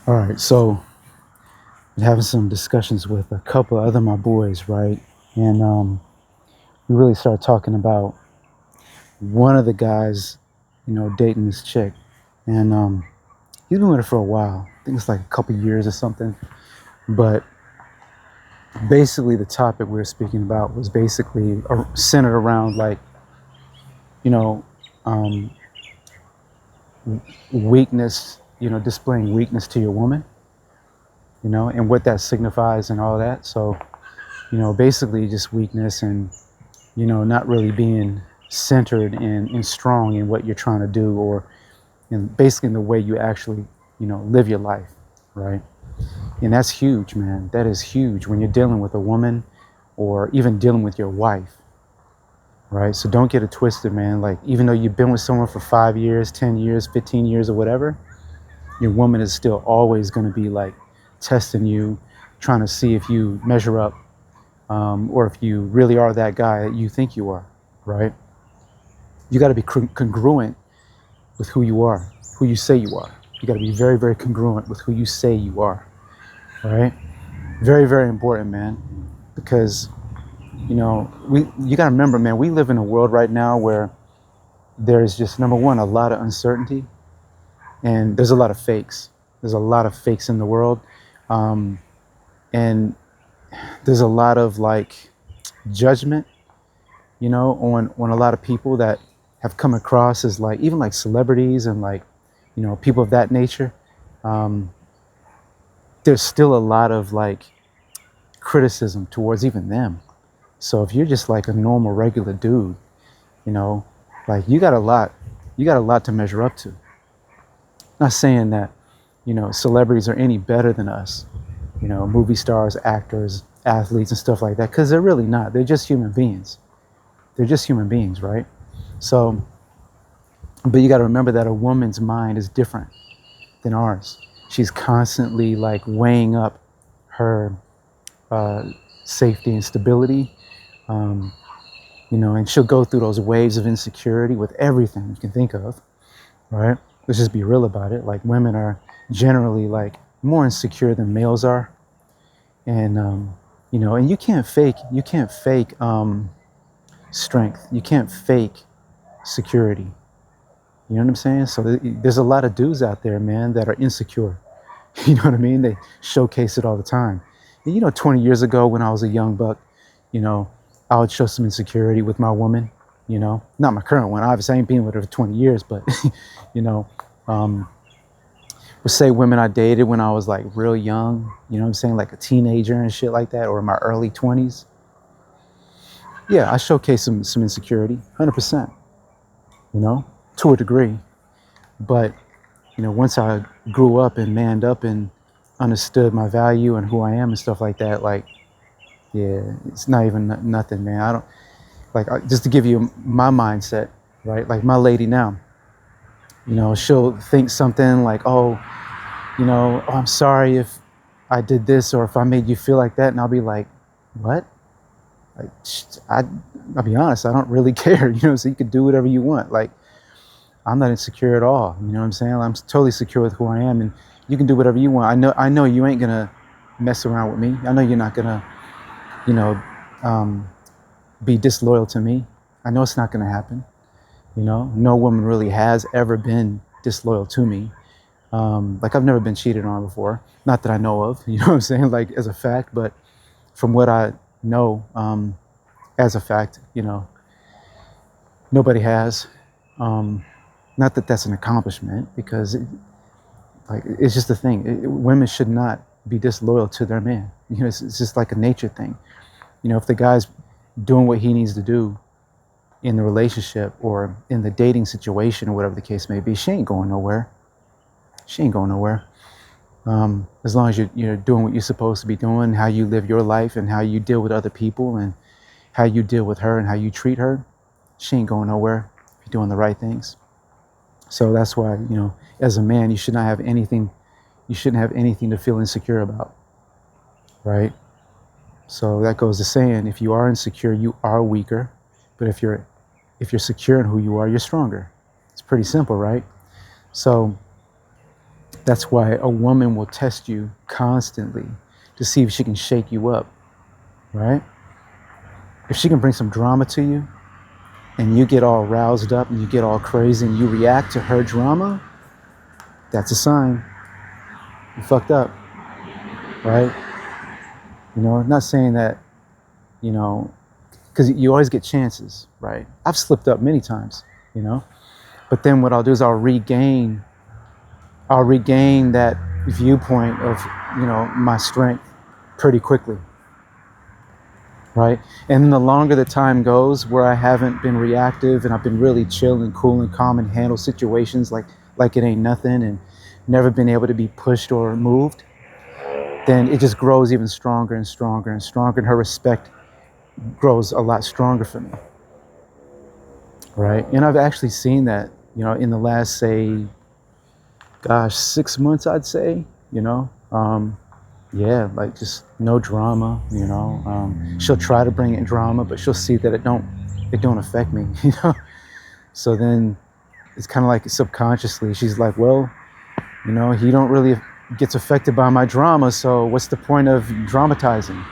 All right, so been having some discussions with a couple of other my boys, right? And we really started talking about one of the guys, dating this chick, and he's been with her for a while. I think it's like a couple years or something. But basically, the topic we were speaking about was basically centered around like, you know, um, weakness, displaying weakness to your woman, and what that signifies and all that. So, basically just weakness and not really being centered and strong in what you're trying to do or in basically in the way you actually, live your life, right? And that's huge, man. That is huge when you're dealing with a woman or even dealing with your wife, right? So don't get it twisted, man. Like, even though you've been with someone for 5 years, 10 years, 15 years, or whatever, your woman is still always going to be like testing you, trying to see if you measure up, or if you really are that guy that you think you are, right? You got to be congruent with who you are, who you say you are. You got to be very, very congruent with who you say you are, right? Very, very important, man. Because you got to remember, man, we live in a world right now where there's just number one a lot of uncertainty, and there's a lot of fakes. There's a lot of fakes in the world, um, and there's a lot of like judgment, on a lot of people that have come across as like even like celebrities and like people of that nature. Um, there's still a lot of like criticism towards even them. So if you're just like a normal regular dude, you know, like you got a lot to measure up to. Not saying that celebrities are any better than us, movie stars, actors, athletes, and stuff like that, because they're really not. They're just human beings. They're just human beings, right? So, but you got to remember that a woman's mind is different than ours. She's constantly like weighing up her uh, safety and stability, um, and she'll go through those waves of insecurity with everything you can think of, right? Let's just be real about it. Like, women are generally like more insecure than males are, and and you can't fake strength. You can't fake security. You know what I'm saying? So there's a lot of dudes out there, man, that are insecure. You know what I mean? They showcase it all the time. And 20 years ago when I was a young buck, you know, I would show some insecurity with my woman, not my current one. Obviously, I ain't been with her for 20 years, but, you know, um, would say women I dated when I was like real young, you know what I'm saying? Like a teenager and shit like that, or in my early 20s. Yeah, I showcase some insecurity, 100%, you know, to a degree. But once I grew up and manned up and understood my value and who I am and stuff like that, like, yeah, it's not even nothing, man. I don't like just to give you my mindset, right? Like my lady now, she'll think something like, oh, oh, I'm sorry if I did this or if I made you feel like that, and I'll be like, what? Like, I'll be honest, I don't really care, so you could do whatever you want. Like, I'm not insecure at all. You know what I'm saying? I'm totally secure with who I am, and you can do whatever you want. I know you ain't gonna mess around with me. I know you're not gonna, you know, um, be disloyal to me. I know it's not gonna happen. No woman really has ever been disloyal to me. Like, I've never been cheated on before. Not that I know of. You know what I'm saying? Like, as a fact, but from what I know, as a fact, nobody has. Um, Not that that's an accomplishment, because like, it's just a thing. Women should not be disloyal to their man. It's just like a nature thing. If the guy's doing what he needs to do in the relationship or in the dating situation or whatever the case may be, she ain't going nowhere. She ain't going nowhere. As long as you're doing what you're supposed to be doing, how you live your life and how you deal with other people and how you deal with her and how you treat her, she ain't going nowhere if you're doing the right things. So that's why, as a man, you shouldn't have anything to feel insecure about, right? So that goes to saying, if you are insecure, you are weaker. But if you're secure in who you are, you're stronger. It's pretty simple, right? So That's why a woman will test you constantly to see if she can shake you up, right? If she can bring some drama to you and you get all roused up and you get all crazy and you react to her drama, that's a sign you fucked up, right? You know, I'm not saying that, you know, because you always get chances, right? I've slipped up many times, you know, but then what I'll do is I'll regain that viewpoint of, you know, my strength pretty quickly, right? And then the longer the time goes where I haven't been reactive and I've been really chill and cool and calm and handle situations like it ain't nothing and never been able to be pushed or moved, then it just grows even stronger and stronger and stronger, and her respect grows a lot stronger for me, right? And I've actually seen that, you know, in the last, say, 6 months, I'd say, you know, yeah, like just no drama, you know. She'll try to bring in drama, but she'll see that it don't affect me, you know. So then it's kind of like subconsciously she's like, well, you know, he don't really gets affected by my drama, so what's the point of dramatizing,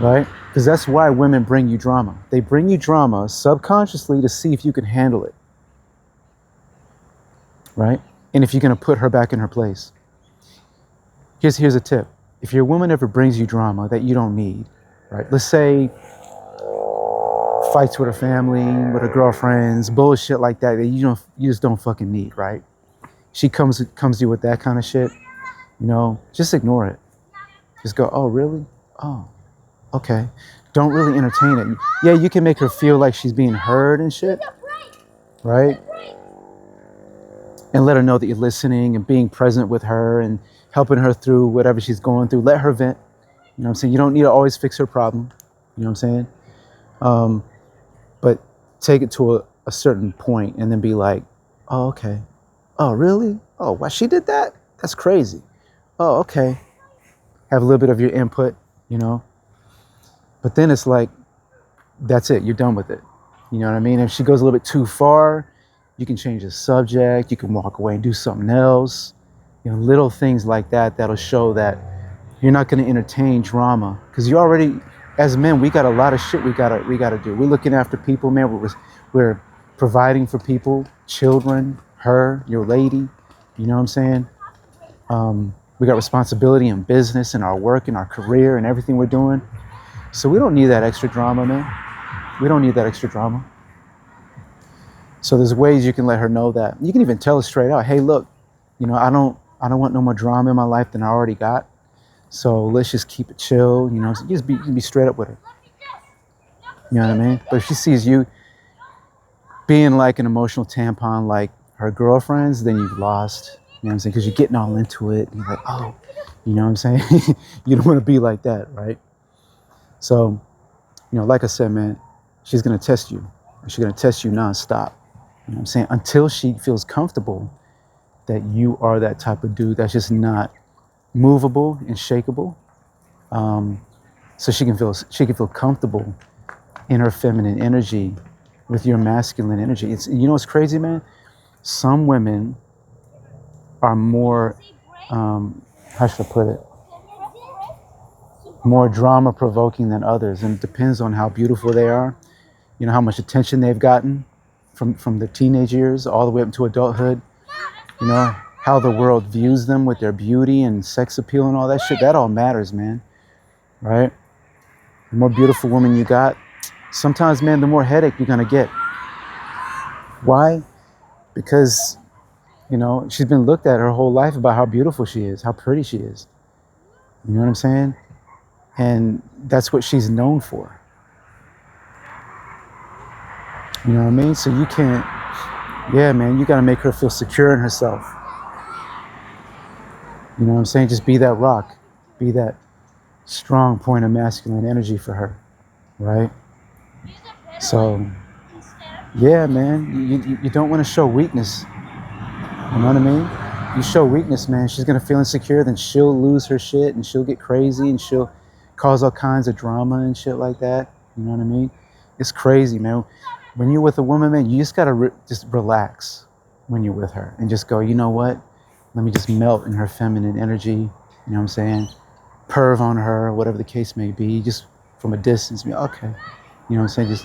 right? Because that's why women bring you drama. They bring you drama subconsciously to see if you can handle it, right? And if you're going to put her back in her place. Here's a tip. If your woman ever brings you drama that you don't need, right? Let's say fights with her family, with her girlfriends, bullshit like that you just don't fucking need, right? She comes to you with that kind of shit, you know, just ignore it. Just go, oh, really? Oh, okay. Don't really entertain it. Yeah, you can make her feel like she's being heard and shit, right? And let her know that you're listening and being present with her and helping her through whatever she's going through. Let her vent. You know what I'm saying? You don't need to always fix her problem. You know what I'm saying? But take it to a certain point and then be like, oh, okay. Oh, really? Oh, wow, she did that? That's crazy. Oh, okay. Have a little bit of your input, you know? But then it's like, that's it. You're done with it. You know what I mean? If she goes a little bit too far, you can change the subject. You can walk away and do something else. You know, little things like that that'll show that you're not going to entertain drama, because you already, as men, we got a lot of shit we gotta do. We're looking after people, man. We're providing for people, children, her, your lady. You know what I'm saying? We got responsibility in business and our work and our career and everything we're doing. So we don't need that extra drama, man. We don't need that extra drama. So there's ways you can let her know that. You can even tell her straight out, hey, look, you know, I don't want no more drama in my life than I already got. So let's just keep it chill, you know. Just be straight up with her. You know what I mean? But if she sees you being like an emotional tampon like her girlfriends, then you've lost. You know what I'm saying? Because you're getting all into it. And you're like, oh, you know what I'm saying? You don't want to be like that, right? So, you know, like I said, man, she's going to test you. She's going to test you nonstop. You know what I'm saying? Until she feels comfortable that you are that type of dude that's just not movable and shakeable. So she can feel comfortable in her feminine energy with your masculine energy. It's, you know what's crazy, man? Some women are more, how should I put it? More drama provoking than others, and it depends on how beautiful they are. You know, how much attention they've gotten from their teenage years all the way up to adulthood. You know, how the world views them with their beauty and sex appeal and all that shit. That all matters, man. Right? The more beautiful woman you got, sometimes, man, the more headache you're gonna get. Why? Because, you know, she's been looked at her whole life about how beautiful she is, how pretty she is. You know what I'm saying? And that's what she's known for. You know what I mean? So you can't, yeah, man, you gotta make her feel secure in herself. You know what I'm saying? Just be that rock. Be that strong point of masculine energy for her, right? So, yeah, man, you don't want to show weakness. You know what I mean? You show weakness, man, she's going to feel insecure, then she'll lose her shit and she'll get crazy and she'll cause all kinds of drama and shit like that. You know what I mean? It's crazy, man. When you're with a woman, man, you just got to just relax when you're with her and just go, you know what? let me just melt in her feminine energy, you know what I'm saying? Perv on her, whatever the case may be, just from a distance, be okay. You know what I'm saying? Just,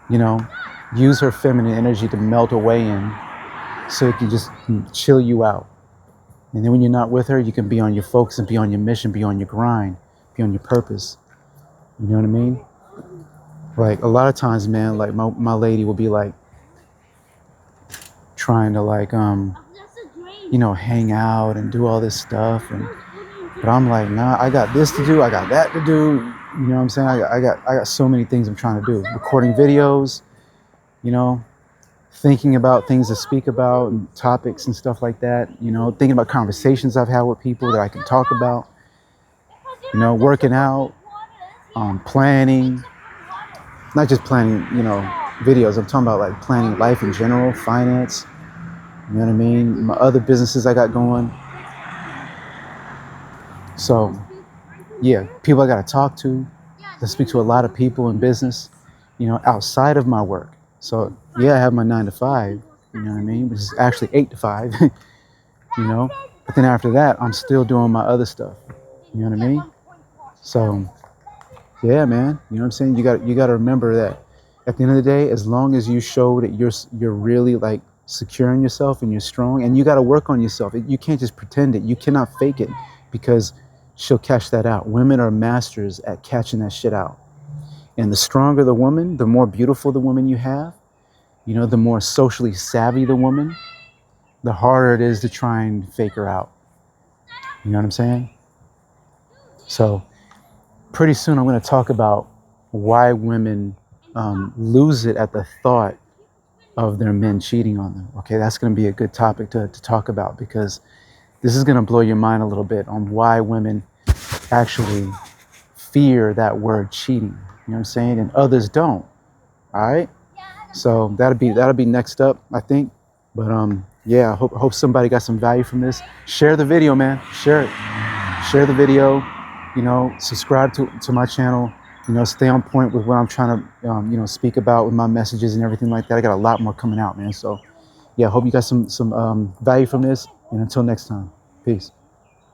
you know, use her feminine energy to melt away in so it can just chill you out. And then when you're not with her, you can be on your focus and be on your mission, be on your grind, be on your purpose. You know what I mean? Like a lot of times, man, like my lady will be like trying to like, you know, hang out and do all this stuff. But I'm like, nah, I got this to do. I got that to do. You know what I'm saying? I got so many things I'm trying to do. Recording videos, you know, thinking about things to speak about and topics and stuff like that. You know, thinking about conversations I've had with people that I can talk about. You know, working out, planning, not just planning, you know, videos. I'm talking about like planning life in general, finance. You know what I mean? My other businesses I got going. So, yeah, people I got to talk to. I speak to a lot of people in business, you know, outside of my work. So, yeah, I have my 9 to 5, you know what I mean? Which is actually 8 to 5, you know? But then after that, I'm still doing my other stuff. You know what I mean? So, yeah, man, you know what I'm saying? You got to remember that at the end of the day, as long as you show that you're really like secure in yourself and you're strong, and you got to work on yourself. You can't just pretend it. You cannot fake it, because she'll catch that out. Women are masters at catching that shit out. And the stronger the woman, the more beautiful the woman you have, you know, the more socially savvy the woman, the harder it is to try and fake her out. You know what I'm saying? So pretty soon I'm going to talk about why women lose it at the thought of their men cheating on them. Okay, that's going to be a good topic to talk about, because this is going to blow your mind a little bit on why women actually fear that word cheating. You know what I'm saying? And others don't. All right. So that'll be next up, I think. But yeah, I hope somebody got some value from this. Share the video, man. Share it. Share the video. You know, subscribe to my channel. You know, stay on point with what I'm trying to you know, speak about with my messages and everything like that. I got a lot more coming out, man. So yeah, hope you got some value from this. And until next time, peace.